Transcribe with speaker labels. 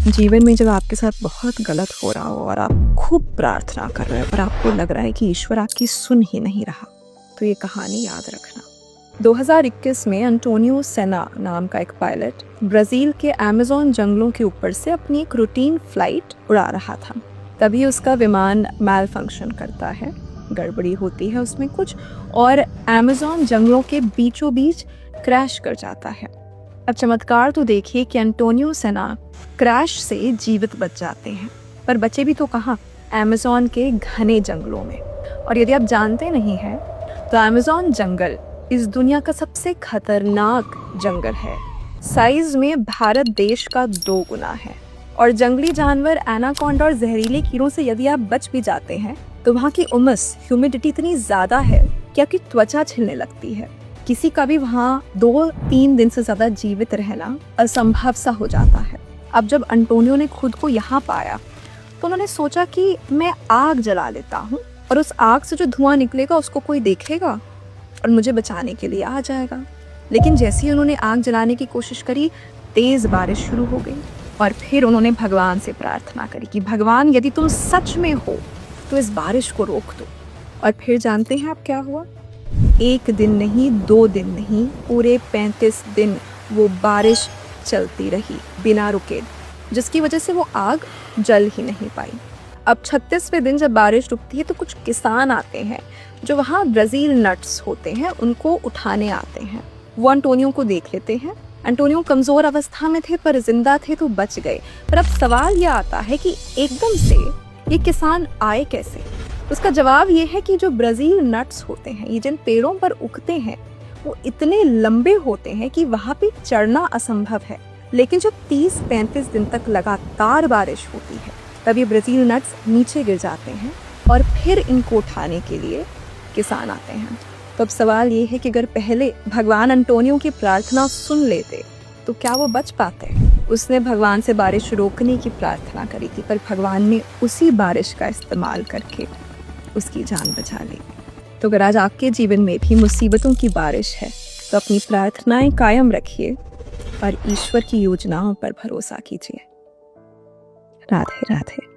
Speaker 1: जीवन में जब आपके साथ बहुत गलत हो रहा हो और आप खूब प्रार्थना कर रहे हो पर आपको लग रहा है कि ईश्वर आपकी सुन ही नहीं रहा, तो ये कहानी याद रखना। 2021 में एंटोनियो सेना नाम का एक पायलट ब्राज़ील के अमेज़न जंगलों के ऊपर से अपनी एक रूटीन फ्लाइट उड़ा रहा था। तभी उसका विमान मैल फंक्शन करता है, गड़बड़ी होती है उसमें कुछ, और अमेज़न जंगलों के बीचों बीच क्रैश कर जाता है। अब चमत्कार तो देखिए कि एंटोनियो सेना क्रैश से जीवित बच जाते हैं, पर बचे भी तो कहाँ, अमेज़न के घने जंगलों में। और यदि आप जानते नहीं हैं तो अमेज़न जंगल इस दुनिया का सबसे खतरनाक जंगल है। साइज में भारत देश का 2 गुना है। और जंगली जानवर एनाकोंडा और जहरीले कीड़ों से यदि आप बच भी जाते हैं तो वहाँ की उमस, ह्यूमिडिटी इतनी ज़्यादा है कि आपकी त्वचा छिलने लगती है। किसी का भी वहाँ 2-3 दिन से ज़्यादा जीवित रहना असंभव सा हो जाता है। अब जब एंटोनियो ने खुद को यहाँ पाया तो उन्होंने सोचा कि मैं आग जला लेता हूँ और उस आग से जो धुआं निकलेगा उसको कोई देखेगा और मुझे बचाने के लिए आ जाएगा। लेकिन जैसे ही उन्होंने आग जलाने की कोशिश करी, तेज़ बारिश शुरू हो गई और फिर उन्होंने भगवान से प्रार्थना करी कि भगवान, यदि तुम सच में हो तो इस बारिश को रोक दो। और फिर जानते हैं आप क्या हुआ? 1 दिन नहीं, 2 दिन नहीं, पूरे 35 दिन वो बारिश चलती रही बिना रुके, जिसकी वजह से वो आग जल ही नहीं पाई। अब 36वें दिन जब बारिश रुकती है तो कुछ किसान आते हैं जो वहाँ ब्राज़ील नट्स होते हैं, उनको उठाने आते हैं। वो एंटोनियो को देख लेते हैं। एंटोनियो कमज़ोर अवस्था में थे पर जिंदा थे तो बच गए। पर अब सवाल यह आता है कि एकदम से ये किसान आए कैसे? उसका जवाब ये है कि जो ब्राज़ील नट्स होते हैं, ये जिन पेड़ों पर उगते हैं, वो इतने लंबे होते हैं कि वहाँ पे चढ़ना असंभव है। लेकिन जब 30-35 दिन तक लगातार बारिश होती है तब ये ब्राज़ील नट्स नीचे गिर जाते हैं और फिर इनको उठाने के लिए किसान आते हैं। तो अब सवाल ये है कि अगर पहले भगवान एंटोनियो की प्रार्थना सुन लेते तो क्या वो बच पाते? उसने भगवान से बारिश रोकने की प्रार्थना करी थी, पर भगवान ने उसी बारिश का इस्तेमाल करके उसकी जान बचा ली। तो अगर आज आपके जीवन में भी मुसीबतों की बारिश है तो अपनी प्रार्थनाएं कायम रखिए और ईश्वर की योजनाओं पर भरोसा कीजिए। राधे राधे।